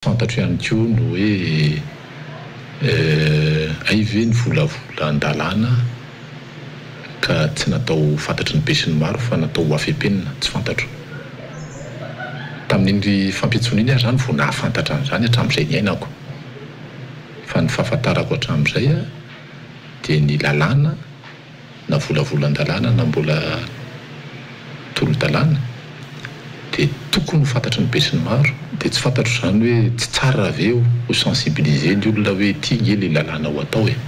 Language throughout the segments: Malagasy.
Fantatro ihany koa no hoe aive ny volavola an-dalàna ka tsy natao fantatry ny be sy ny maro fa natao afepenina tsy fantatro. Tamin'indry fampiantsoana iny zany vao nahafantatra an'izany hatramin'izay niainako. Fa ny fahafantarako hatramin'izay dia ny lalàna na volavola an-dalàna na mbola tolo-dalàna dia tokony ho fantatry ny be sy ny maro. Dia tsy fantatro zany hoe tsy tsara aveo ho sensibiliser ny olona hoe ity nge le lalàna ho atao e.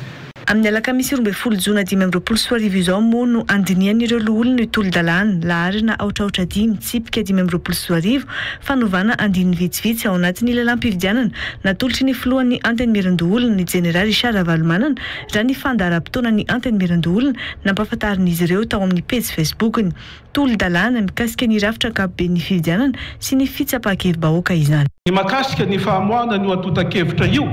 Amin'ny alakamisy 12 Jona 2024 izao moa no andinian'ireo loholona tolo-dalàna laharana aotraotra 10 mitsipika 2024 fanovana andiny vitsivitsy ao anatin'ny lalam-pifidianana natolotry ny filohan'ny anteny mirandoholona ny General Richard Avalomanana raha ny fandaharam-potoana ny anteny mirandoholona nampahafantarin'izy ireo tao amin'ny page Facebook-ny. Tolo-dalàna mikasika ny rafitra ankapobeny fifidianana sy ny fitsapahakevim-bahoaka izany. Ny mahakasika ny fahamoahana ny atotan-kevitra io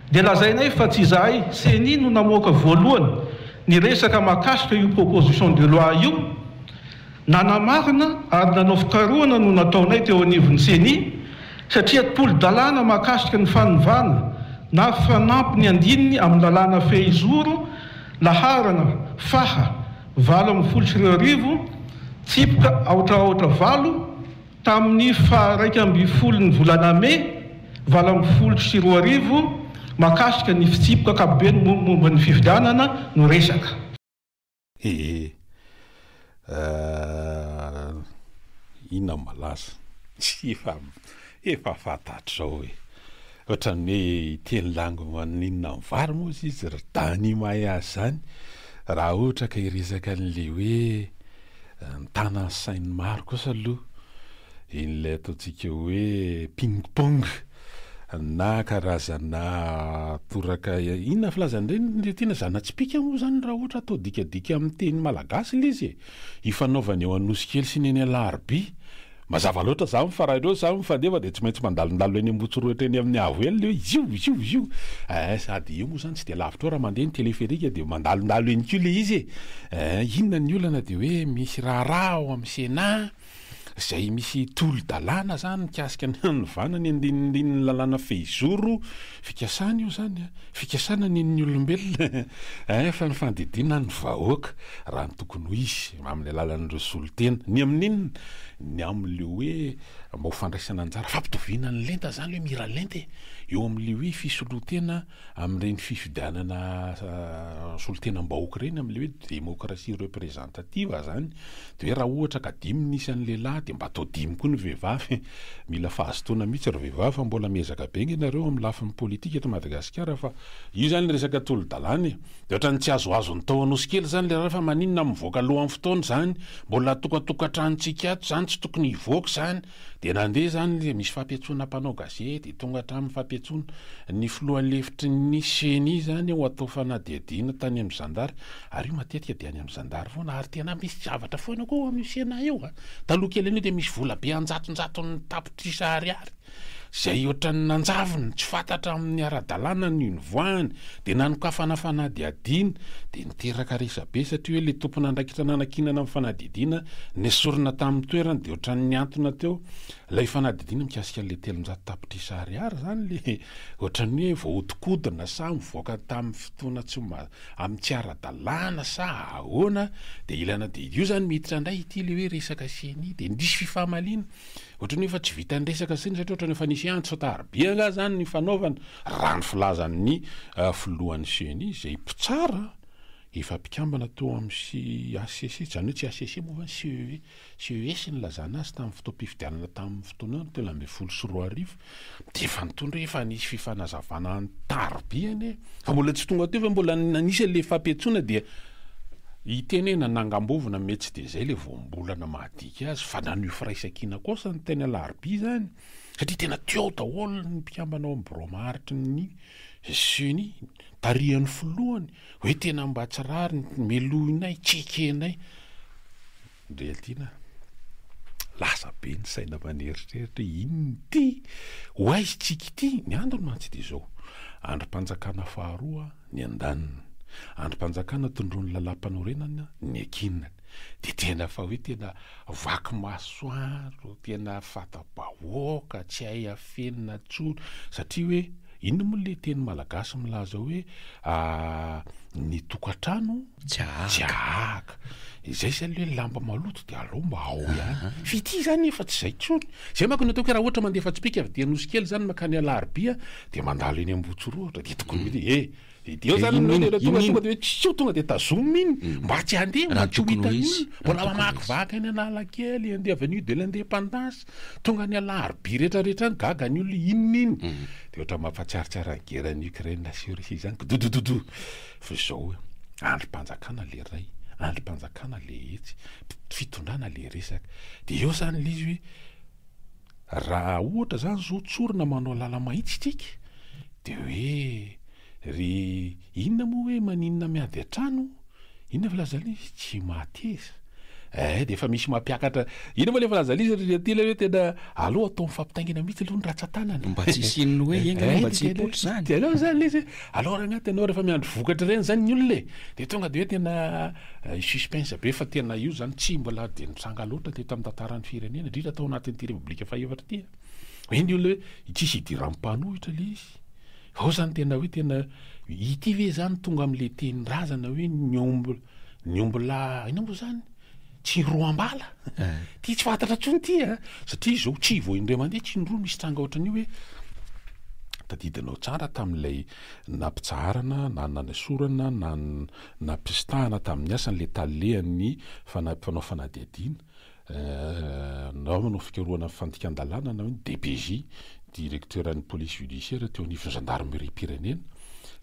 dia lazainay fa tsy izahay CENI no namoaka voalohany ny resaka mahakasika io proposition de loi io, nanamarina ary nanao fikarohana no nataonay teo anivon'ny CENI satria tolo-dalàna mahakasika ny fanovana na fanampy ny andininy amin'ny lalàna fehizoro laharana faha 8 tsipika aotraotra 8 tamin'ny faha 1 ny volana May 2024 mahakasika ny fitsipika ankapobeny momba ny fifidianana no resaka. Inona malaza tsy efa fantatro zao hoe ohatran'ny hoe teny lango maninona ny vary moa izy tany mahay azy zany raha ohatra ka iresaka an'le hoe mitana ny sainy maro kosa aloha in'ilay ataontsika hoe ping-pong na karazana toraka inona filazan'ireny tena zana-tsipika moa zany raha ohatra atao dikadika amin'ny teny malagasy ilay izy ifanaovana eo Anosikely sy ny eny Alarby mazava loatra za mifara ireo za mifandefa dia tsy maintsy mandalondalo eny Ambotsotrotra eny amin'ny avo ely zio sady io moa zany tsy dia lavitra raha mandeha ny teleferika dia mandalondalo eny koa le izy inona ny olana dia hoe misy raharaha ao amin'ny Sénat zay misy tolo-dalàna zany mikasika ny vanany andinindininy lalàna fehizoro fikasana io zany fikasana ny olombelona fa ny fandidina ny vahoaka raha ny tokony ho izy amin'ny alalan'ireo solotena ny amin'inona ny amin'le hoe mba ho fandraisana anjara fampitoviana ny lenta zany hoe mira lenta eo amin'le hoe fisolotena amin'ireny fifidianana solotena mbahoaka ireny amin'le hoe démocratie représentative zany dia hoe raha ohatra ka 10 nisy an'ny lehilahy dia mba atao 10 koa ny vehivavy mila fahazotoana mihitsy ry vehivavy fa mbola miezaka be nareo amin'ny lafin'ny politika eto Madagasikara fa io zany resaka tolo-dalàna dia ohatrany tsy azoazo ny tao Anosikely zany le raha fa maninona mivoaka alohan'ny fotoana zany mbola tokatokatranontsika ato zany tsy tokony hivoaka zany dia nandeha zany misy fampiantsoana mpanao gazety tonga hatramin'ny fampiantsoana ny filohan-lefitry ny CENI zany ho atao fanadihadiana tany amin'ny zandary ary io matetika dia any amin'ny zandary foana ary tena misy zavatra foana koa amin'ny Sénat eo taloha kely iny dia misy vola be anjatonjaton'ny tapitrisa ariary zay ohatrany nanjaviny tsy fantatra amin'ny ara-dalàna ny nivoahany dia nanomka fanadiadiana dia niteraka resabe satria hoe le tompona andraikitra nanakinana amin'ny fanadihadiana nesorina tamin'ny toerana dia ohatrany niantona teo ilay fanadihadiana mikasika an'le 300 tapitrisa ariary zany le ohatrany hoe voahodikodina sa mivoaka tamin'ny fotoana tsy amin'ny tsy ara-dalàna sa ahoana dia ilana dia io zany miditra indray ity le hoe resaka CENI dia ndisy fifahamaliana ohatrany efa tsy vita ny resaka siny satria ohatrany efa nisy antso tarbianga zany ny fanaovana raha ny filazan'ny filohan'ny CENI zay mpitsara efa mpikambana teo amin'ny ACC zany hoe tsy ACC moa fa CES ny lazana azy tamin'ny fotoam-pifidianana tamin'ny fotoana telo amby 14 dia efa nitondra efa nisy fifanazavana tarbiany fa mbola tsy tonga teo fa mbola nanisy le fampiantsoana dia itenena nangambovina metsy dia zay le voambolana mahadika azy fa nanio firaisankina kosa ny teny Alarby zany satria tena teo daholo ny mpikambana ao amin'ny bromaharitry ny CENI tarihan'ny filohany hoe tena mba tsirary melohinay tsekenay ndreatiana lasa be ny saina maneritreritra inony ty ho aizy tsika ity ny andro no mantsy dia zao androm-panjakana faharoa ny andanina androm-panjakana tondron'ny lalam-panorenana ny ankinina de tena fa hoe tena vaky masoandro, tena fatabahoaka, tsy hay afenina tsony satria hoe inona moa le teny malagasy milaza hoe ny tokantrano jiahaka. Izay zany hoe lamba maloto de alao mba ao ihany. Fity zany efa tsy zay tsony. Zay manko natao raha ohatra mandefa tsipika avy dia nosy kely zany makany Alarobia de mandalo eny Ambotsoroatra de tokony hoe eo zany tonga de tsy tonga de tazomy iny mba tsy handeha mba tsy ho hitan'olona mbola mamakivaky eny Analakely andeha avenue de l'Indépendance tonga ny Alarobia rehetrarehetra any gaga ny olona inona iny de ohatra mampatsiaritsara ny guerran'ny Ukraine sy Russie zany dodododo fa zao androm-panjakana le ray, androm-panjakana le hetsy, fitondrana le resaka de eo zany le izy hoe raha ohatra zany zao tsorina manao lala mahitsitsika de hoe ry inona moa hoe maninona miady an-trano inona filazana izy tsy mateza de efa misy mampiakatra inona moa le filazana izy retila hoe tena aloha atao mifampitaingina mihitsy aloha ny ratsan-tanana mba tsy sinony hoe engana mba tsy hipotro zany de aleo zany le izy alors agnaty anao rehefa miandro vokatra reny zany ny olona de tonga de hoe tena suspense be fa tena io zany tsy mbola de nitranga loatra teto amin'ny tantaran'ny firenena indrindra atao anatin'ity repoblika faefatra ty hoe ny olona hoe tsisy hidiram-panohitra le izy ao zany tena hoe tena ity ve zany tonga am'le teny razana hoe ny ombola ina moa zany tsy roa ambala ty tsy fantatra tsony ty satria zao tsy vo indray mandeha tsy nyroa misy tranga ohatran'io hoe tadidinao tsara tamin'ilay nampitsaharana na nanasorana na pistahana tamin'ny asan'le talehan'ny fanao fanadiadiana nao manao fikaroana fandikan-dalàna na hoe DPJ directeuran'ny police judiciaire teo anivon'ny gendarmerie pirenena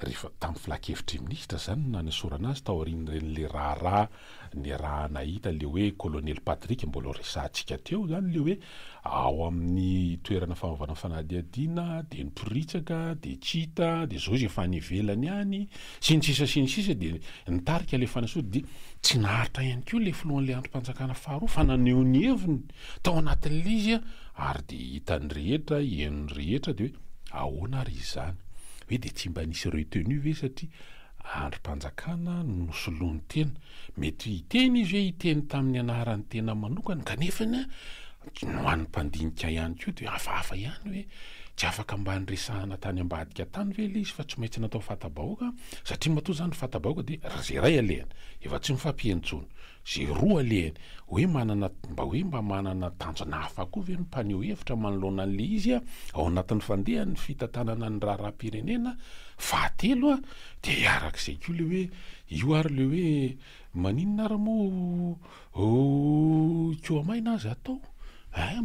rehefa tamin'ny filakevitry ministre zany nanasorana azy tao aorian'ireny le raha nahita le hoe colonel Patrick mbola resantsika teo zany le hoe ao amin'ny toerana fanaovana fanadiadiana de niporitsaka de tsita de zao izy efa nivelany any sy ny sisa de nitarika le fanasody de tsy naharitra ihany koa le filohan'le androm-panjakana faharoa fa naneho ny heviny tao anatin'le izy ary de hitany rehetra henony rehetra de hoe ahoana ry izany hoe de tsy mba nisy retenu ve satria androm-panjakana nosoloany tena mety hiteny izy hoe hiteny tamin'ny anaran'ny tena manokana kanefany no an'ny mpandinika ihany koa de hafahafa ihany hoe tsy afaka mba nyresahana tany ambadika tany ve le izy fa tsy maintsy natao fatabahoaka satria matoa zany fatabahoaka de zay ray alehany efa tsy mifampientsony zay roa alehany hoe manana mba manana tanjona hafa koa ve ny mpaneho hevitra manoloana an'le izy ao anatin'ny fandehan'ny fitantanana ny raharaham-pirenena fahatelo de arak'izay koa le hoe io ary le hoe maninona ara moa koamaina azy atao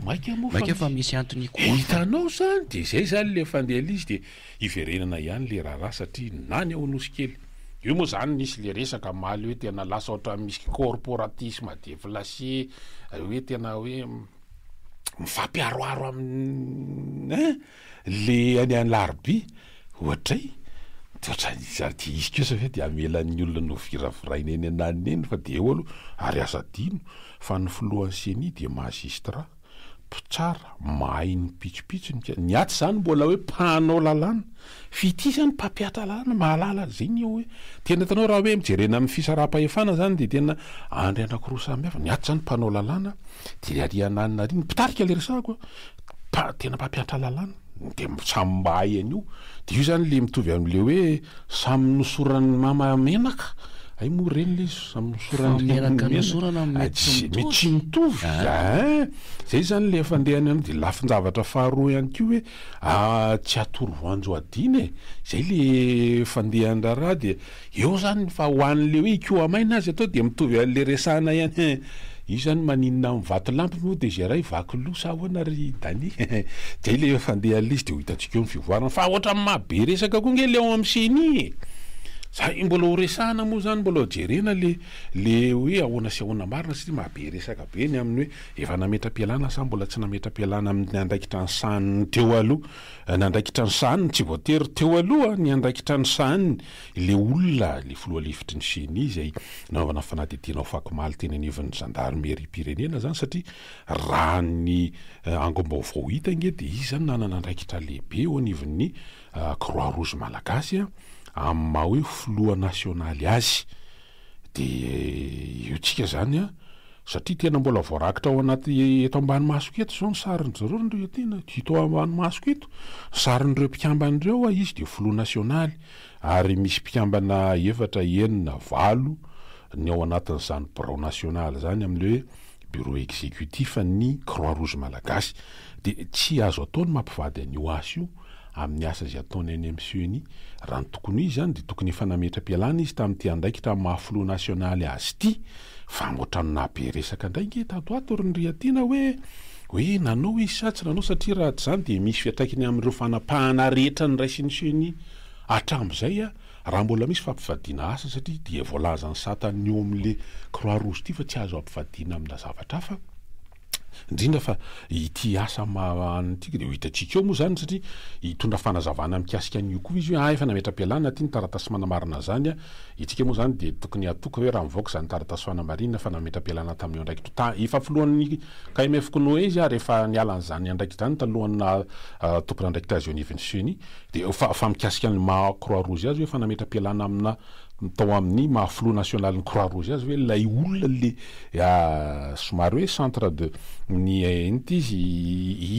maika fa misy antony hitanao zany de zay zany le fandeha izy de iverenana ihany le raharaha satria nany ao nosy kely io moa zany nisy le resaka maly hoe tena lasa ohatra misy corporatisme déplacé hoe tena hoe mifampiaroaro amin'ny le any Alarobia ohatray ohatran'izany izy kosa hoe de amelan'ny olona no viraviraina eny ananiny eny fa de eo aloha ary asa dino fa ny filohan'ny CENI de magistrat tsara mahay ny pitsopitso ny aty zany mbola hoe mpanao lalàna fity zany mpampiatra lalàna mahalala zay ny eo hoe tena tanao raha hoe mijerena amin'ny fisaraha-pahefana zany de tena andry anankiroa samihafa ny aty zany mpanao lalàna de ariananina ry mpitarika le resako tena mpampiatra lalàna de samy mahay an'io de io zany le mitovy am'le hoe samy nosorany mama menaka ay moa reny le samy nosorany mety mitovy zay zany le fandehany any de lafin-javatra faharoa ihany koa hoe tsy atoro voanjo adina zay le fandehany raharaha de eo zany fa ho an'le hoe ikoamaina azy atao de mitovy an'le resahana ihany io zany maninona mivato lampy moa de zay ray vaky losa ahoana ry dani zay le fandehan'le izy de ho hitantsika eo ny fivoarana fa ohatra amin'ny mahabe resaka koa nge le ao amin'ny CENI zay mbola ho resahana moa zany mbola jerena le hoe ahoana sy ahoana marina satria mahabe resaka be ny amin'ny hoe efa nametra-pialana sa mbola tsy nametra-pialana amin'ny andraikitra ny saniny teo aloha nandraikitra ny saniny tsy voatery teo aloha ny andraikitra ny saniny le olona le filoha lefitry ny CENI zay naovana fanadidina ao Fakomaly teny anivon'ny gendarmerie pirenena zany satria raha ny angom-baovao hita nge de izy zany nanana andraikitra lehibe eo anivon'ny Croix Rouge malagasy amin'ny maha hoe filoha nasionaly azy dia io tsika zany a satria tena mbola voarakitra ao anaty eto ambany masoko eto zao ny sarin'zareo ny retina hito ambany masoko eto sarin'ireo mpikamban'ireo a izy de filoha nasionaly ary misy mpikambana 4-5 ny ao anatin'izany birao nasionaly zany amin'le hoe bureau exécutif ny Croix Rouge malagasy de tsy azo ataony mampivady an'io asa io amin'ny asa zay ataony any monsieur ny raha ny tokony izy zany de tokony efa nametra-pialana izy tamin'ity andraiky tamin'ny mahafiloha nasionaly azy ity fa motrany nabe resaka ndraiky tatoato ry Riatina hoe nanao izy sa tsy nanao satria raha tsy zany de misy fiatraikany amin'ireo fanapahana rehetra ny ray siniseny hatram'izay a raha mbola misy fampivadiana asa satria dia voalaza ny satany eo amin'le Croix Rouge ity fa tsy azo ampivadiana amina zavatra hafa indrindra fa ity asa maanytika de ho hitatsika eo moa zany satria hitondra fanazavana mikasika an'io koa izy hoe efa nametra-pialana ty ny taratasy manamarina zany a itsika moa zany de tokony atoka hoe raha mivoaka zany taratasy fanamarina fa nametra-pialana tamin'io ndraiky efa filohan'ny KMF Konoe izy a rehefa nialan'zany andraiky zany talohana tokony andraiky États-Unis Vensuny de fa mikasika ny ma Croix Rouge azy hoe fa nametra-pialana amina tao amin'ny mahafiloha nasionaly ny Croix Rouge azy hoe lay olona le somary hoe centre de ny enty izy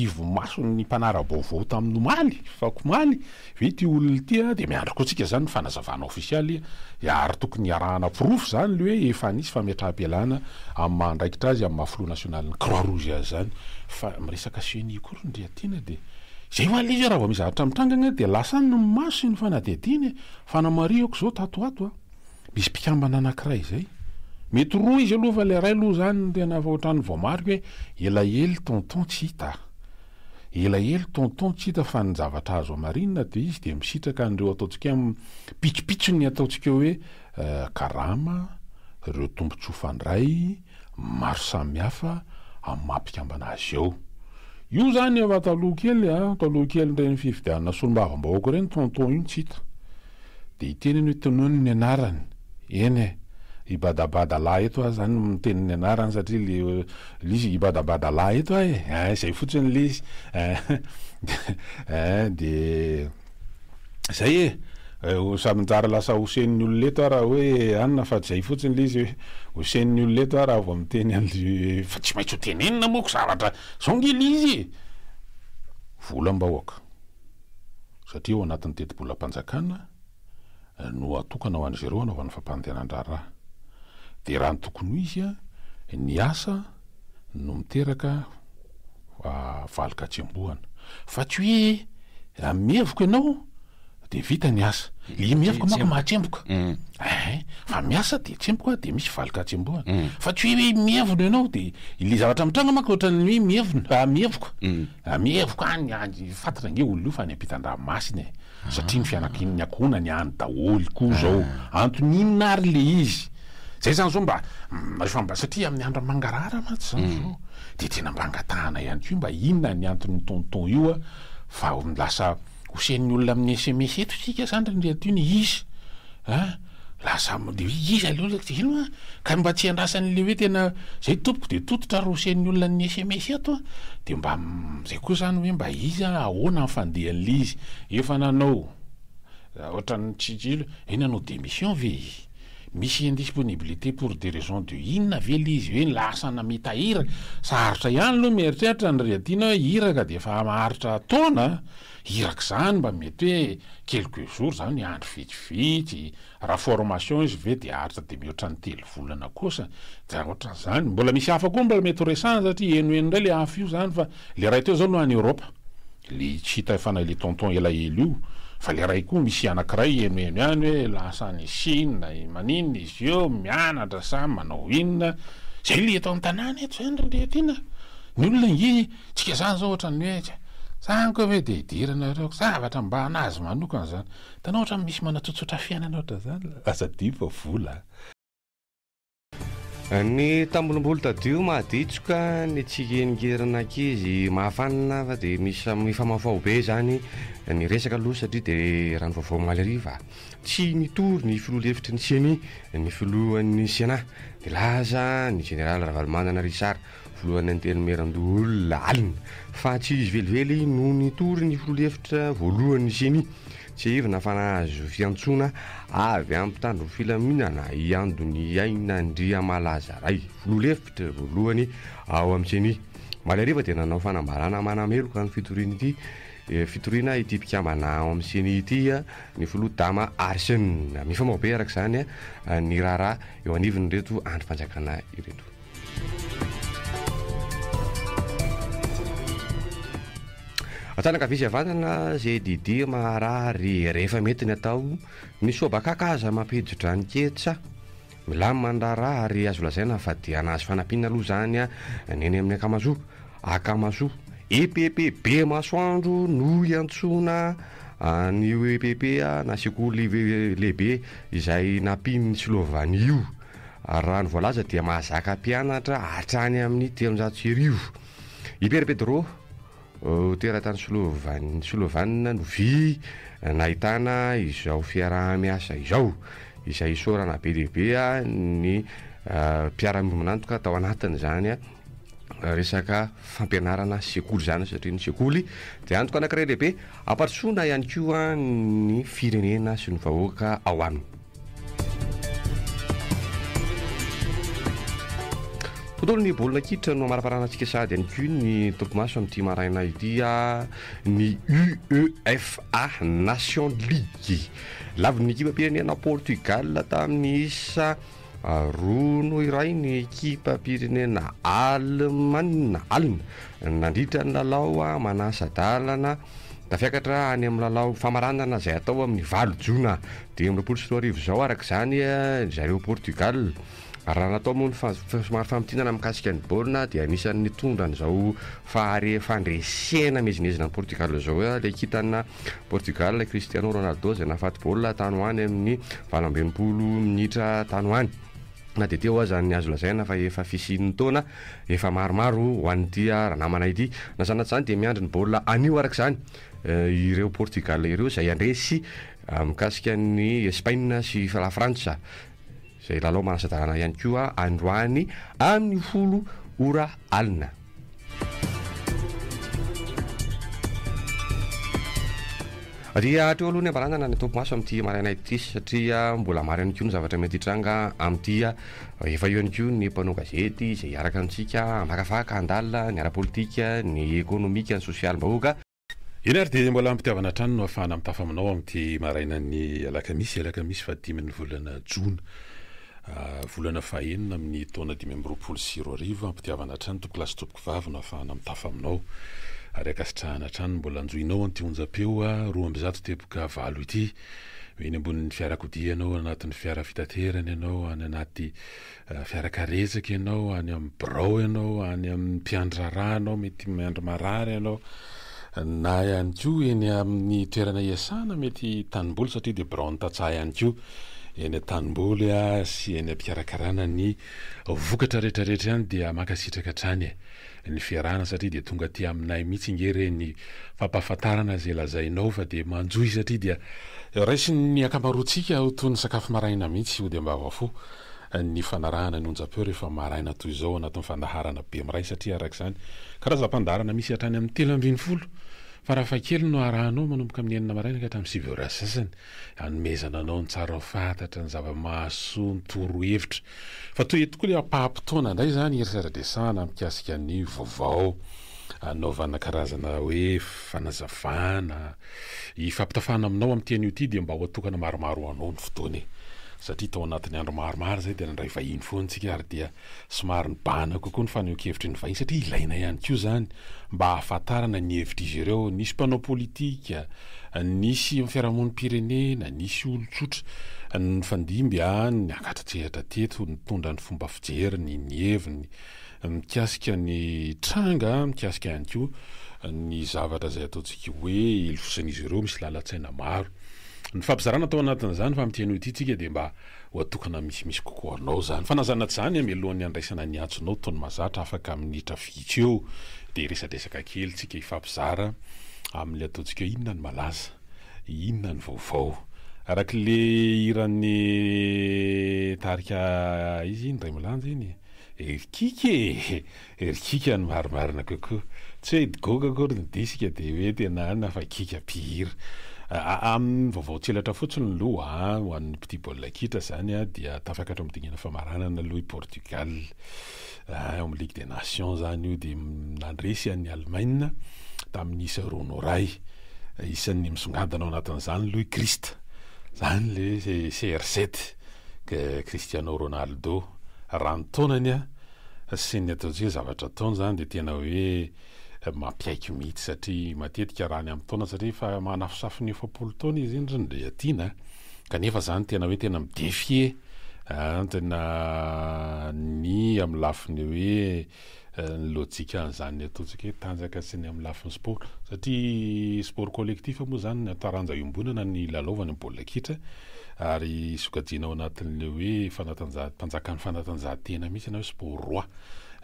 Ivo Maso ny mpanara-baovao tamin'ny Omaly Fakomaly vity olona ity a de miandroko antsika zany ny fanazavana ofisialy ary tokony iarahana proof zany le hoe efa nisy fametraha-pialana amin'ny mandraikitra azy amin'ny mahafiloha nasionaly ny Croix Rouge azy zany fa miresaka seny koa ry Riatina de zay hoaly izy raha vao mizahatra mitrangana de lasa ny maso ny fanadihadiany fanamariako zao tatoato misy mpikambana anankiray zay mety roa izy aloha fa le ray aloha zany tena ohatrany voamarika hoe elaely tonton tsy hita elaely tonton tsy hita fa ny zavatra azo amarinina de izy de misitraka an'ireo ataontsika pitsopitso ny ataontsika hoe karama ireo tombotsofandray maro samihafa amin'ny mampikambana azy eo io zany efa taloha kely reny fifidianana solombavam-bahoaka reny tonton io tsy hita de iteny hoe tonony ny anarany eny ibadabadalahy eto a zany miteny ny anarany satria le izy ibadabadalahy eto zay fotsiny le izy de zay samynjara lasa hosen'ny olona eto raha hoe anina fa zay fotsiny le izy hoe hosen'ny olona eto raha vao miteny an'le fa tsy maintsy ho tenenina moako zavatra zao ngely izy volam-bahoaka satria ao anatin'ny teti-bolam-panjakana no atokana ho an'zareo anaovan'ny fampandenan-draharaha de raha ny tokony izy a ny asa no miteraka valika tsembohana fa tsy hoe mihevoka ianao de vita ny asa le mihevoka mako mahatsemboka fa miasa de tsemboka de misy valika tsembohana fa tsy hoe mihevona ianao de le zavatra mitranga mako ohatrany hoe mihevoka any fatatra nge olona io fa ny ampitan-dranomasina satria ny fianakiny akona ny any daholy koa zao antony inona ary le izy zay zany zao mba satria amin'ny andro mangarara matsy zany zao de tena mba angatahana ihany ko mba inona ny antony tonton io a fa lasa hosen'ny olona amin'ny SMS eto sika zany Riatina izy lasa de izy aloha ka mba tsy andrasan'le hoe tena zay tompoko de tototra ro hosen'ny olona ny SMS eto de mba zay koa zany hoe mba izy ahoana fandehan'le izy efa nanao ohatrany tsy nanao démission ve izy misy indisponibilité pour des raisons de inona ve le izy hoe lasana mitahira saharitra ihany aloha mieritreritra ny Riatina hiraka de efa maharitra taona hiraka zany mba mety hoe quelques jours zany andro vitsivitsy raha formation izy ve de haritra de mihoatra ny 3 volana kosa de ohatran' zany mbola misy hafa koa mbola mety resana satria eno ndray le hafa io zany fa le ray teo zao no any Europa le tsy hita fana le tonton elaely io fa le ray koa misy anankiray eno ihany hoe lasa ny Chine manina izy eo mianatra samy manao inona zay le eto an-tanàna eto zany Riatina ny olona nge tsika zany zao ohatrany hoe zany koa hoe de idiranareo zavatra mba anazy manokana zany tanao ohatra misy manatsotsotra fiainana ohatra zany asadia fa vola ny tambolombolo tadio mahaditsoka ny tsikenigerana kizy mahafanina fa de misy mifamafao be zany ny resaka aloha satria de rano vaovao maly ariva tsy nitory ny filoha lefitry ny seny ny filohan'ny Sénat de laza ny général Ravalomanana Richard filohan'ny antelomeran-doolona alina fa tsy izy velively no nitory ny filoha lefitra voalohan'ny seny tsy ivina fa nahazo fiantsoana avy ampitandro filaminana iandony ainandria malaza ray vololefitra voalohany ao amintseny malariva dia nanao fanambarana manameloka ny fitoriana ity fitoriana ity mpikambana ao amin'seny ity ny filoha dama Arsène mifamaobe araka izany ny raharaha eo anivony reto andro fanjakana ireto. Atanakavisy avantana zay didi maharary rehefa mety ny atao ny sobakakaza mampiditra ny ketsa milamy mandraraha ary azo lazaina fa dia nahazo fanampina aloha zany neny amin'ny akamasoa EPP be masoandro no iantsona ny EPP na sekoly lehibe izay nampiny Slovania raha ny voalaza dia mahazaka mpianatra hatrany amin'ny 300 Iper Pedro teratany Slovania no vy nahitana izao fiaraha-miasa izao izay sorana be lehibe ny mpiara-miomanantoka tao anatiny zany resaka fampianarana sekoly zany satria ny sekoly dia antoka anankiray lehibe amparisoana ihany koa ny firenena sy ny vahoaka ao aminy. Tontolo ny baolina kitra no amaraparanantsika sady ihany koa ny tolomaso amin'ity maraina ity ny UEFA Nation League laviny ekipa pirenena Portugal tamin'ny isa rono iray ny ekipa pirenena Alina nandritra ny lalao manasa-dalana tafiakatra any amin'ny lalao famaranana zay atao amin'ny 9 Jona 2024 zao araka izany zareo Portugal raha natao moa somary fampitinana mikasika ny baolina dia anisan'ny tondra n'izao fandresena mezinezina ny Portugal zao ilay kitana Portugal Cristiano Ronaldo zay nafaty baolina tany hoany amin'ny 20 minitra tany hoany na dia teo aza ny azo lazaina fa efa fisin'ny taona efa maromaro ho an'ity ranamana ity na sanaty izany dia miandry ny baolina anio araka izany ireo Portugal ireo izay andresy mikasika ny Espagne sy la Frantsa zay lalao manasa-dalana ihany koa androany amin'ny 10 alina. Dia teo aloha ny ambaranana ny tompomaso amin'ity maraina ity satria mbola maro ihany koa ny zavatra mety hitranga amin'ity efa eo ihany koa ny mpanao gazety izay araka amintsika makafaka andalina ny ara-politika ny ekonomika ny sosialim-bahoaka. Eny ary dia mbola ampitiavana trano no ahafahana mitafa aminao amin'ity maraina ny alakamisy fa 10 volana Jona volana fahenina amin'ny taona 2024 ampitiavana trano tokolasy topoko vavy no ahafahana mitafa aminao ary akasitrahana trano mbola anjoinao an'ity onjam-peo 270 ity eny ambonin'ny fiarakodia ianao anatin'ny fiara fitaterana ianao any anaty fiarakaretsaka ianao any amin'ny birao ianao any amin'ny mpiandrarà ianao mety miandry marary ianao na ihany koa eny amin'ny toerana iasana mety tanimboly satria dia birao ny tatsaha ihany koa eny tanimboly sy eny am-pikarakarana ny vokatra rehetrarehetra ihany dia mankasitraka trany ny fiarahana satria dia tonga aty aminay mihitsy ingereny fampahafantarana zay lazainao fa dia manjoy satria dia raisy ny akamaroantsika ho toy ny sakafo maraina mihitsy ho dia mba avafo ny fanarahana ny onjam-peo rehefa maraina toy izao anatin'ny fandaharana be miray satria araka izany karazam-pandarana misy hatrany amin'ny 320 fa raha fa kely no arahanao manomboka amin'ny 9 maraina ka hatramin'ny 7 ora sasany hanomezana anao ny tsara ho fantatra ny zava-mahasoa ny toro hevitra fa toy tokoa ilay ampahampotoana indray zany erisara-desana mikasika ny vaovao anaovana karazana hoe fanazavana ifampitafana aminao amin'ny teny ity dia mba ho atokana maromaro anao ny fotoany satria tao anatin'ny andro maromaro zay dia nandray vahiny foantsika ary dia somary ny bana kokoa ny faneho-kevitry ny vahiny satria ilaina ihany koa zany mba hahafantarana ny hevitra izy ireo nisy mpanao politika nisy fiarahamonim-pirenena nisy olon-tsotra ny fandimby ny ankatratrehatra teto nitondra ny fomba fijeriny ny heviny mikasika ny tranga mikasika ihany koa ny zavatra zay ataontsika hoe ilofosan'izy ireo misy lalatsaina maro ny fampizarana atao anatin'izany fa amin'ity ity tsika dia mba ho atokana misimisy kokoa anao zany fa nazanaty izany amialohan'ny andraisana ny antsonao tony mazatra afaka minitra vitsy eo dia resadresaka kely tsika hifampizara amin'le ataontsika inona ny malaza inona ny vaovao arak'le iran'ny tarika izy iny ray milanja iny erikika ny marimarina kokoa tsy hoe goga akory ny disika dia hoe tena na fa kika mpihira amin'ny vaovaotselatra fotsiny loha ho an'ny petit baolina kitra zany a dia tafakatra midingina famaranana aloha i Portugal amin'ny Ligue des Nations zany io dia nandresy an'ny Allemagne tamin'isa ronoray isan'ny misongadana ao anatin'izany loha i Christ zany le CR7 Cristiano Ronaldo ranontaonany a sy ny ataontsika zavatra taony zany dia tena hoe mampiaiky mihitsy satria matetika raha ny amin'ny taona satria fa manafosafo ny 70 taona izy indrindra atiana kanefa zany tena hoe tena midefie tena ny amin'ny lafiny hoe ny lojika an'izany ataontsika hoe tanjaka sy ny amin'ny lafiny sport satria sport collectif moa zany taranja iombonana ny lalaovany baolina kitra ary sokajiana ao anatin'le hoe mpanjakan'ny fanatanjahantena mihitsy na hoe sport roi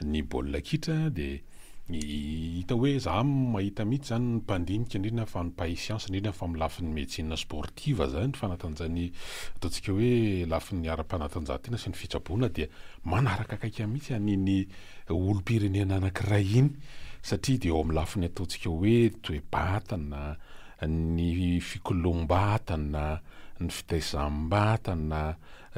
ny baolina kitra dia hita hoe za mahita mihitsy zany ny mpandinika indrindra fa ny siansa indrindra fa amin'ny lafin'ny médecine sportive zany ny fanatanjahany ataontsika hoe lafin'ny ara-panatanjahantena sy ny fitsaboana dia manaraka akaika mihitsy an'iny olom-pirenena anankiray iny satria dia eo amin'ny lafiny ataontsika hoe toe-batana ny fikolom-batana ny fitaizam-batana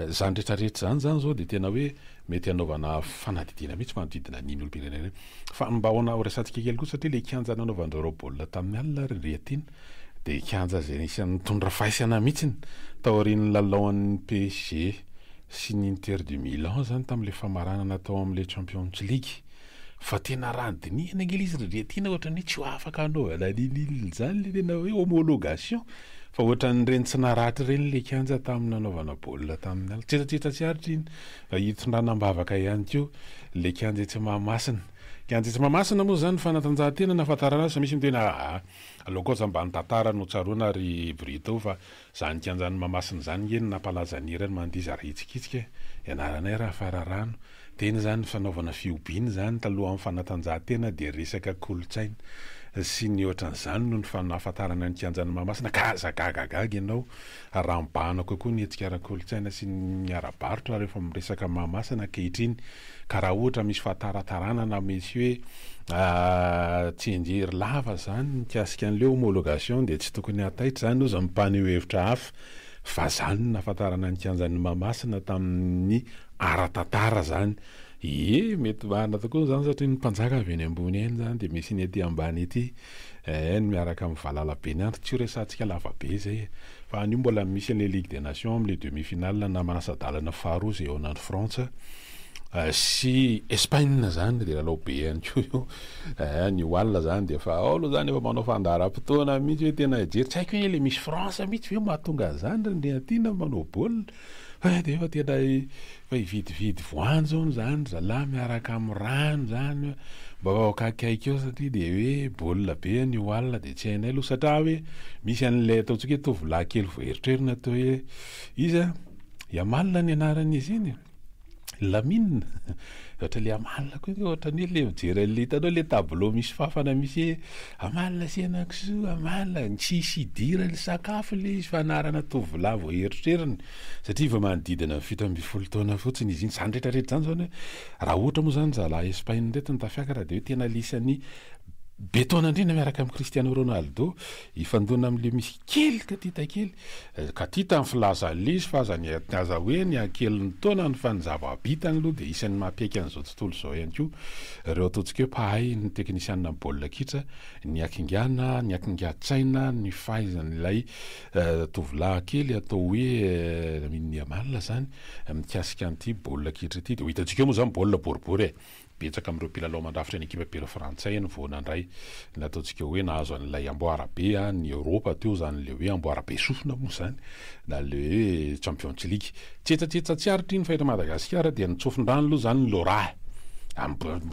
zany rehetrarehetra zany zao dia tena hoe mety hanaovana fanadidina mihitsy manodidina n'iny olom-pirenena fa mba ho resatsika kely koa satria le kianja nanaovan'ireo baolina tamin'ny alina rehatiana dia kianja zay isan'ny tondra faisana mihitsiny taorian'ny lalaon'ny PSG sy ny Inter de Milan zany tamin'le famaranana tao amin'le Champions League fa tena randinihana ngely izy rehatiana ohatran'ny tsy ho afaka hanaovana n'iny zany le tena hoe homologation fa ohatran'ireny tsy naratra ireny le kianja tamin'ny nanaovana baolina tamin'ny alina tsetsatreta tsy aritra iny hitondranam-bavaka ihany koa le kianja tsy mahamasina kianja tsy mahamasina moa zany fanatanjahantena nafatarana azy misy mitena aloha kosa mba nytantara no tsaroana ary brito fa zany kianjany mahamasina zany ngeny nampalaza nirany mandiza ary hitsikitsika ianaranay raha fararano teny zany fanaovana fiobiny zany taloha amin'ny fanatanjahantena dia resaka kolotsaina sy ny ohatran'izany no ny fanafatarana ny kianjany mahamasina kazagagagaga ianao raha mibahana kokoa ny hetsika ara-kolotsaina sy ny ara-barotra rehefa miresaka mahamasina ankehitriny ka raha ohatra misy fahataratarana na misy hoe tsy enjery lava zany mikasika an'le homologation dia tsy tokony hataitra zany oza mipany ho hevitra hafa fa zany nafatarana ny kianjany mahamasina tamin'ny ara-tantara zany mety mahana tokoa zany satria ny mpanjaka avy eny ambony eny zany dia misy ny ety ambany ety ny miaraka amin'ny valalabe ny andro tsy ho resantsika lavabe zay fa anio mbola misy an'le Ligue des Nations amin'le demi-finale na manasadalana faharoa zay eo an'andro Frantsa sy Espagne zany dia lalao be ihany koa io ny Wales zany dia efa alo zany efa manao fandaharam-potoana mihitsy hoe tena jery tsy haiko hoe le misy France mihitsy hoe mahatonga zany ny atiana manao baolina dia efa tena fa hividividy voanjo zany zalahy miaraka amin'ny rano zany mba vaokakaiky eo satria dia hoe baolina be ny Wales dia tsy hainay aloha satria hoe misy an'ilay ataontsika hoe tovolahy kely voeritrerina atao hoe izy Yamal ny anaran'izy iny Lamine ohatra le Yamal koa ohatra ny le mijery le hitanao le tableau misy fafana misy Yamal sy anakisoa Yamal tsisy hidira le sakafo le izy fanarana tovolahy voeritrerina satria va manodidina 17 taona fotsiny izy iny zany rehetrarehetra zany zany raha ohatra moa zany zalahy Espagne ndraiky ny tafiakara dia hoe tena lisany betona indrindra miaraka amin'ny Cristiano Ronaldo ifandona amin'le misy kely katita kely katita amin'ny filazan'le izy fa aza ny aza hoe ny akeliny taona ny fanjava bitany aloha dia isan'ny mampiaiky an'izao tontolo izao ihany koa ireo ataontsika hoe mpahay ny teknisianina amin'ny baolina kitra ny akingana ny akingatsaina ny fahaizan'ilay tovolahy kely atao hoe ny Yamal zany mikasika an'ity baolina kitra ity dia ho hitantsika moa zany baolina boribory betsaka amin'ireo mpilalao mandrafitra ny ekipa pera frantsay ny voanandray nataontsika hoe nahazo an'ilay amboarabe ny Europa teo zany le hoe amboarabe sofina moa zany na le hoe Champions League tsetsatetsa tsy aritra iny fa eto Madagasikara dia nitsofin-drano aloha zany ny Lora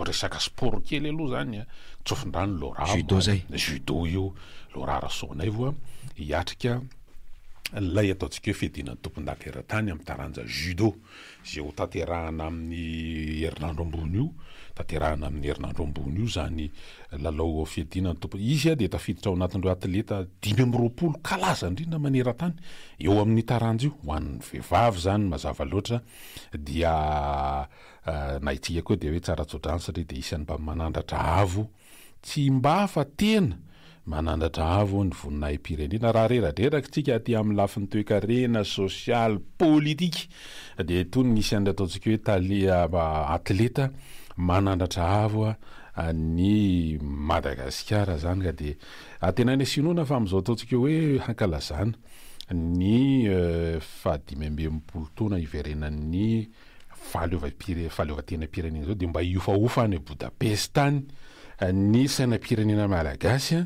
resaka sport kely aloha zany tsofin-drano Lora judo io Lora Rasonay voa hiatrika lay ataontsika hoe fedinan'ny tompon-daka eran-tany amin'ny taranja judo zay ho tanterahana amin'ny herinandro ambony io tanterahana amin'ny herinandro ambony io zany lalao fiadinan'ny tompo izy dia tafiditra ao anatin'ireo atleta 520 kalaza indrindra maneran-tany eo amin'ny taranja io ho an'ny vehivavy zany mazava loatra dia na itsika koa dia hoe tsara tsodrano satria dia isan'ny mba manandratra avo tsy mba fa tena manandratra avo ny voninay pirenena raha reradreraka tsika aty amin'ny lafiny toe-karena social politika dia tony nisy andry ataontsika hoe talia atleta manandratra avo ny Madagasikara zany ka dia tena ny sinoana fa amin'izao ataontsika hoe hankalazana ny fahadimembempolo taona iverenan'ny fahaleovan-tena pirenena zao dia mba iofaofa any Budapest tany ny sainam-pirenena malagasy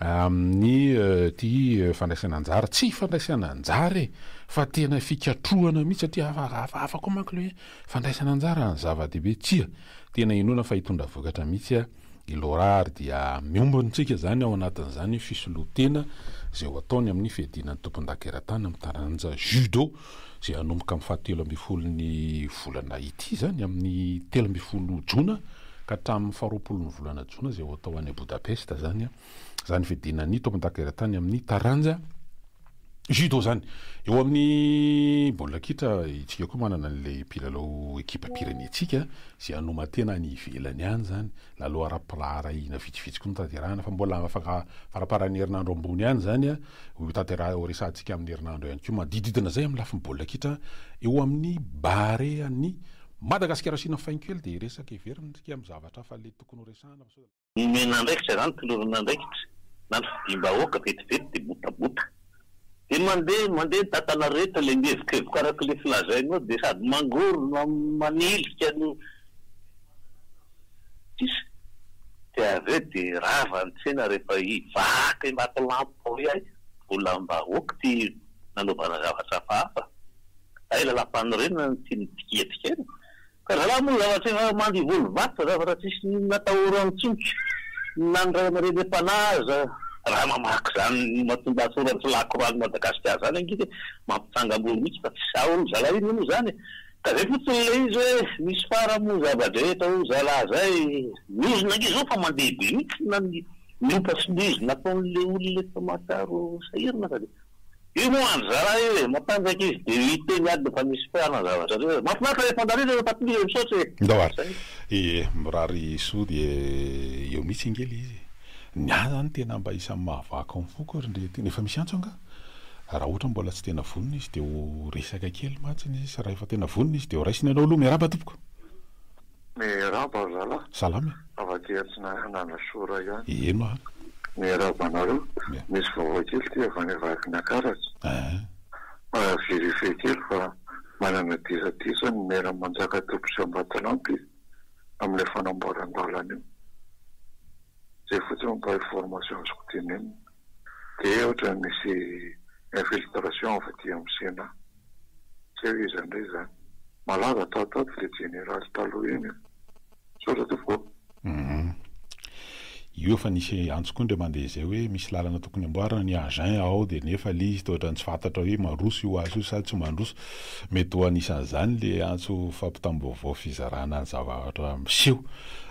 amin'ny ty fandraisana anjara tsy fandraisana anjara fa tena fikatrohana mihitsy satria afaka manko le fandraisana anjara ny zava-dehibe tsia tena inona fa hitondra vokatra mihitsy ilorary dia miombontsika zany ao anatin'izany fisolotena zay ho ataony amin'ny fiadinan'ny tompon-dakeran-tany amin'ny taranja judo zay anomboka amin'ny fahatelo amby folony volana ity zany amin'ny 13 jona ka hatramin'ny 20 volana jona zay ho atao any Budapest zany zany fiadinan'ny tompon-dakeran-tany amin'ny taranja judo zany eo amin'ny baolina kitra itsika koa manana an'ilay mpilalao ekipa pirenetsika zay anomatena ny ivelany any zany lalao ara-piraharaina vitsivitsy koa notanterahana fa mbola afaka faraparan'ny herinandro ambony any zany ho resantsika amin'ny herinandro ihany koa madididina zay amin'ny lafiny baolina kitra eo amin'ny barean'ny Madagasikara sina fainkely dia resaka iverintsika amin'ny zavatra fa le tokony ho resahana menandraikitra zany toloronandraikitra na fidimbahoaka vetivety dia botabota dia mandeha tatana rehetra le ndevikeviko araka le filazainao dia sady mangoro manilika no dia aveo dia rava ny tsena rehefa hivaka matolampo ahy volam-bahoaka ty nanaovana zavatra hafahafa ay lalapanirena ty nitikiatikena ka raha moa zavatra mandy volovata zavatra tsisy natahorany tsoky nandrana reny empanaza raha mamaky zany mahatonga atsoratsy lakorany Madagasikara zany angity mampitsangam-bolo mihitsy fa tsy sao zalaina moa zany ka zay fotsiny le izy hoe misy fara moa zavadrehetra ho zala zay mizona angy zao fa mandeha be mihitsy na miopa sy mizona ataon'le olona efa mataro sahirina ka dia io moa andro zara io matanjaka izy dia hiteny ady fa misy fiarana zavatra reo mafinaritra rehefa andarena rehefa tatomira misaotra ndawary mirary soa dia eo mihitsy ingely izy nya zany tena mba isan'ny mahavaka amin'ny foko ary tena efa misy antso anga raha ohatra mbola tsy tena vonina izy dia ho resaka kely matsiny izy raha efa tena vonina izy dia ho raisina anao aloha miaraba tompoko miaraba zala salama avakeatsina nanasora ihany eno a miaraba anareo misy vaovao kely ty avy any avakiny akaratsy vérifié kely fa manana disadiza ny mera manjaka tompo sy Ambatolampy amin'ilay fanamboaran-dalana io zay fotsiny mba information azoko tenenina dia ohatra misy infiltration fa ty amin'ny Sénat zay izy andray zany malaza taotato le général taloha iny saotra tokoa io fa nisy antsokondra mandeha zay hoe misy lalana tokony amboarina ny agent ao dia nefa le izy tohatra tsy fantatra hoe mandroso io azy io sady tsy mandroso mety ho anisan'izany le antso fampitam-baovao fizarana ny zavatra miseho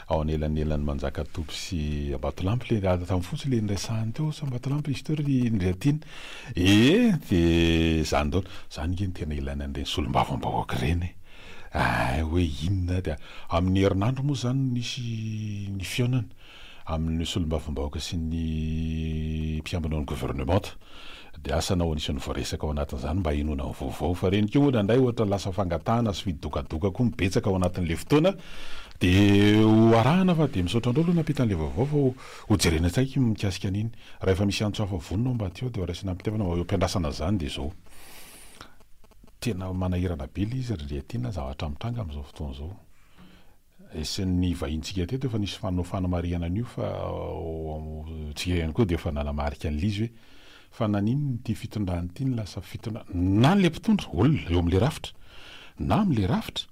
ao anelanelan'ny manjaka topo sy Ambatolampy le tamin'ny fotsy le nirasahany teo sy Ambatolampy izy teo ry niratiana dia zany daola zany nge ny tena ilana an'ireny solom-bavambahoaka ireny hoe inona dia amin'ny herinandro moa zany nisy ny fionana amin'ny solom-bavambahoaka sy ny mpiambina ny gouvernement dia asanao anisan'ny voaresaka ao anatin'izany mba hinona ny vaovao fa reny koa moa nandray ohatra lasa fangatahana sy fidokadoka koa mibetsaka ao anatin'le fotoana dia ho arahana fa dia misaotra andreo aloha nampitan'le vaovao fa ho jerena tsaiky mikasika an'iny raha efa misy antso hafa vonina ao mba teo dia raisina ampitevana ampiandrasana zany dia zao tena manahirana be le izy ry atiana zavatra mitranga amin'izao fotoana zao sy ny vahintsika teto efa nisy fanamariana an'io fa tsika ihany koa dia efa nanamarika an'le izy hoe fa nanino ty fitondrany ty ny lasa fitondrana na n'le mpitondra olona eo amin'le rafitra na amin'le rafitra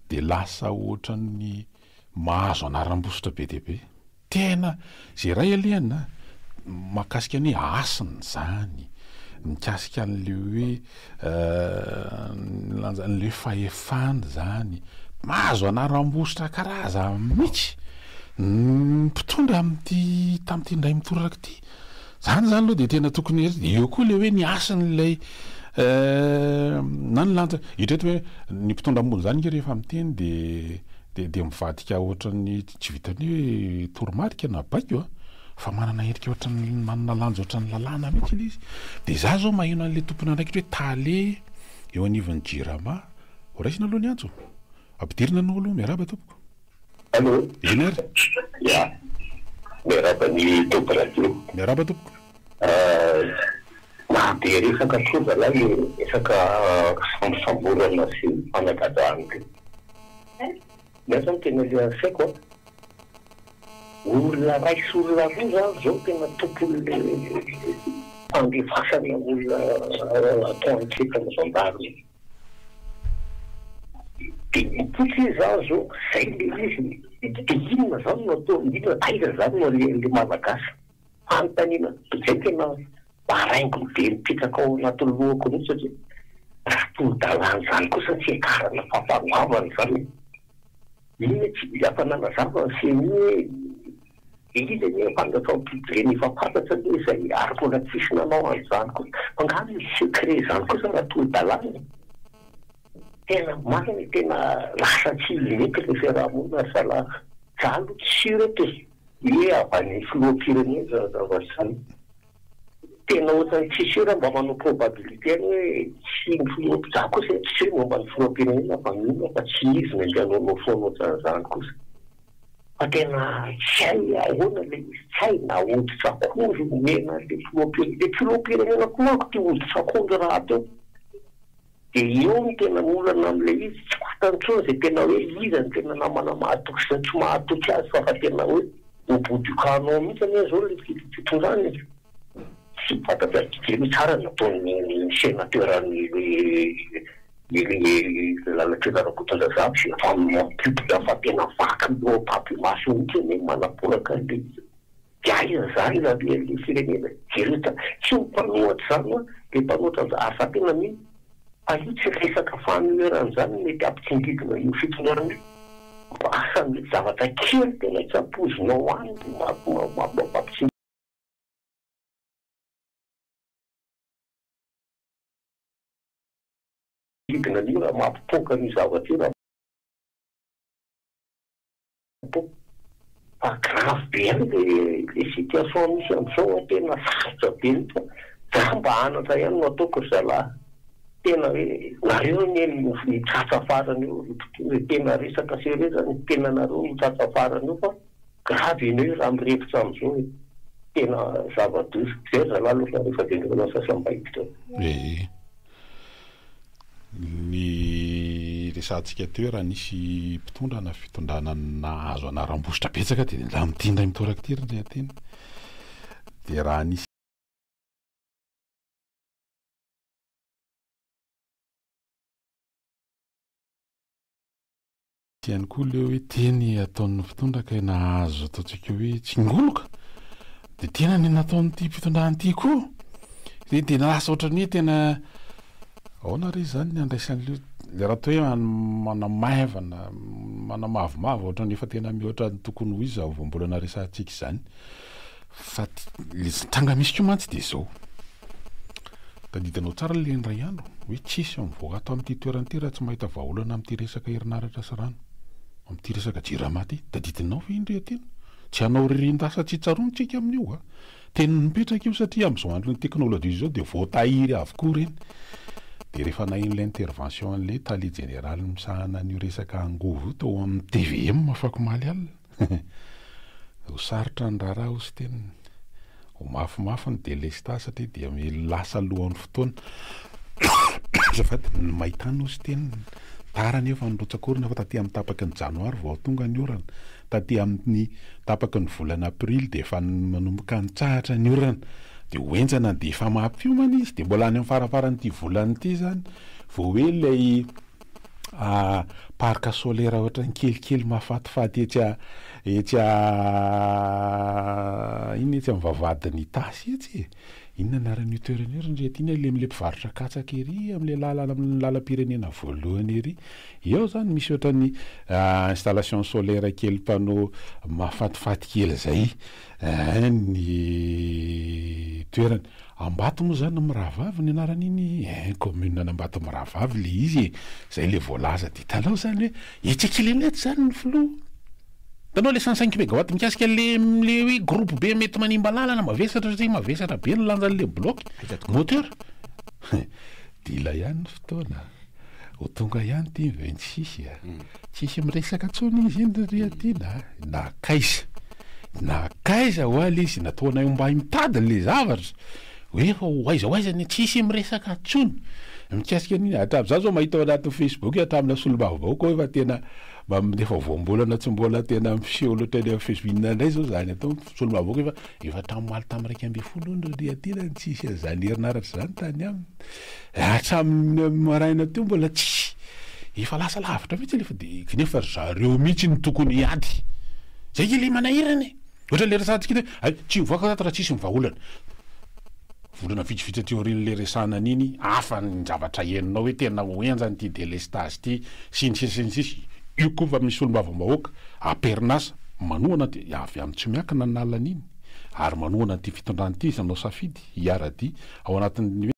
dia lasa ohatran'ny mahazo anaram-bositra be dia be tena zay ray alehana mahakasika ny asiny zany mikasika an'le hoe an'le fahefany zany mahazo anaram-bositra karaza mihitsy mpitondra amin'ty tamin'ity indray mitoraka ty zany aloha dia tena tokony eo koa le hoe ny asin'ilay na ny lanja hitreto hoe ny mpitondra ambony zany nge rehefa miteny dia mivadika ohatran'ny tsy vitany hoe toromarika na baiko fa manana endrika ohatrany manana lanjo ohatrany lalàna mihitsy ilay izy dia za zao maheno an'ilay tompony andraikitra hoe tale eo anivon'ny jirama ho raisina aloha ny antso ampidirina no aloha miaraba tompoko allo ina ary ya miaraba ny tompoko radio miaraba tompoko mahade resaka toza lay resaka sambosamborana sy fanagadaniko nefa ny tena le asaiko olona raisy olona roa zany zao tena tompony fandefasana olona atao antsika na zandary dia mitotsy zany zao zay le izy dia inona zany no atao indrindra taiza zany no le malagasy fanontaniana zay tena maraingo be mipetraka ao anaty lohako mihitsy satria raha tolo-dalàna zany kosa tsy akarana fampanoavana zany iny tsy afanana zava sy hoe izy ny fangatao-pidreny efa fantatra hoe zay ary mbola tsisy nanao an'izany kosa fangano misy secret zany kosa raha tolo-dalàna tena marina tena lasa tsy mety le fiarahamonina sala jalo tsy rety hoe avany filoham-pirenena zavatra tena ohatrany tsisy raha mba manao probabilité any hoe tsy ny filoham-pirenena kosa tsy hoe momba ny filoham-pirenena fa minona fa tsy izy ny andehanao foana ohatran'izany kosa fa tena tsy hay ahoana le izy tsy hay na hoditra akondro nomena le filoham-pirenena ko manko ty hoditra akondro raha teo dia eo ny tena molana amin'le izy tsy fatantsony zay tena hoe iza ny tena namana mahatoky sy tsy mahatoky azy fa tena hoe obodikanao mihitsy ane zao le fitondrany tsy fantatra kely tsara nataony sénateurany lalatrezarakotonda zavy sy famampiobika fa tena vaky eo papimasy mihitsy ane manaporaka le izy dia aiza zany raha le firenena jereta tsy mipanohatra zany a le mpanohatra asa tena mihitsy fa io tsy resaka fahanueran'izany mety ampitsingidina io fitondrany asa mety zavatra kely tena tsy ampozinao any mampitsingidina io raha mampipoka ny zavatra io raha fa grave be any le situation misy amin'izao tena sarotra be fa za mba anatra ihany no ataoko ry zalahy tena hoe nareo ny mitsatsa farany io tena resaka sere zany tena nareo mitsatsa farany io fa grave iny hoe raha mirefitra amin'izao hoe tena zava-dozy zay zalahy aloha rehefa dendirana sasambaikitra ny resantsika teo raha nisy mpitondrana fitondrana nahazo anaram-bositra betsaka dia la mitindray mitoraka ty ryndray ateny dia raha nisy ihany koa le hoe teny ataon'ny mpitondraka nahazo ataontsika hoe tsingoloka dia tena ny nataon'ity mpitondrany ity koa dia nalasa ohatrany hoe tena aona re zany ny andraisan'leo le raha to hoe manamaivana manamavomavo ohatrany efa tena mihoatra ny tokony ho izy vao mbola naresantsika izany fa le tranga misy koa mantsy dia zao tadidanao tsara le ndray andro hoe tsisy mivoaka ato amin'ity toerana ity raha tsy mahita vahaolana amin'ity resaka herinaratra sy rano amin'ity resaka jirama ty tadidinao fa indrea tena tsy hanao ririndasa tsy tsarontsika amin'io a tena mipetraka io satria amin'izao andron'ny teknôlôjia zao dia voatahiry avokoa reny dia rehefa nahin'la intervention an'le tali général misahana an'io resaka angovo tao amin'ny TVM mafako maly alina ho sarotra ny raharaha osy tena ho mafimafy ny délestat satria dia lasa alohan'ny fotoana zafady mahitany osy tena tarany efa nirotsakorina fa taty amin'ny tapaky ny janoary vao tonga ny orana taty amin'ny tapaky ny volana aprily dia efa manomboka ny tsahatra ny orana dia hoenjana dia efa mampiomana izy dia mbola any amin'ny farafaran'ity volana ity zany vao hoe ilay parka solaire ohatrany kelikely mahafatifaty etsy amin'ny vavadiny tasy etsy inona anaran'io toerana io rindreto iny le mpivarotra katsaka ery amin'le lalam-pirenena voalohany ery eo zany misy ohatrany installation solaire kely panneau mahafatifaty kely zay ny toerana Ambato moa zany Mirahavavy ny anaran'iny commune Ambato Mirahavavy le izy zay le voalaza dia talao zany hoe etsy kilomètre zany ny filoha tanao le 105 mégawatt mikasika le hoe groupe be mety manimba lalana mavesatra satria mavesatra be ny lanjan'le bloc moteur dila ihany ny fotoana ho tonga ihany ty 26 tsisy miresaka tsony izy iny riatina nakaiza ho aly izy nataonay mba mitady le zavatra hoe fa hoaizahoaizany tsisy miresaka tsony mikasika niny hatramin'izany zao mahita ao anatin'ny Facebook hatramina solombavaoko hoe fa tena efa voambolana tsy mbola tena miseho loatra ny Facebook indray zao zany atao solombavaoko efa hatramin'ny tamy 2 no riatina tsisy an'izany herinaratra zany tany aminy hatramin'ny maraina teo mbola tsisy efa lasa lavitra mihitsy lefa de nefa zareo mihitsy ny tokony hiady zay le manahirany ohatra le resantsika tsy mivoaka raha tsisy mivaolana volana vitsivitsy teorin'le resana niny hafa ny zavatra heninao hoe tena hoenjany ty délestage ty sisy io koa fa misy olombavambahoaka aperinasa manoana ty avy amin'ny tsy miakina nalana iny ary manoana ty fitondrany ty izy anao safidy hiara-dy ao anatin'ny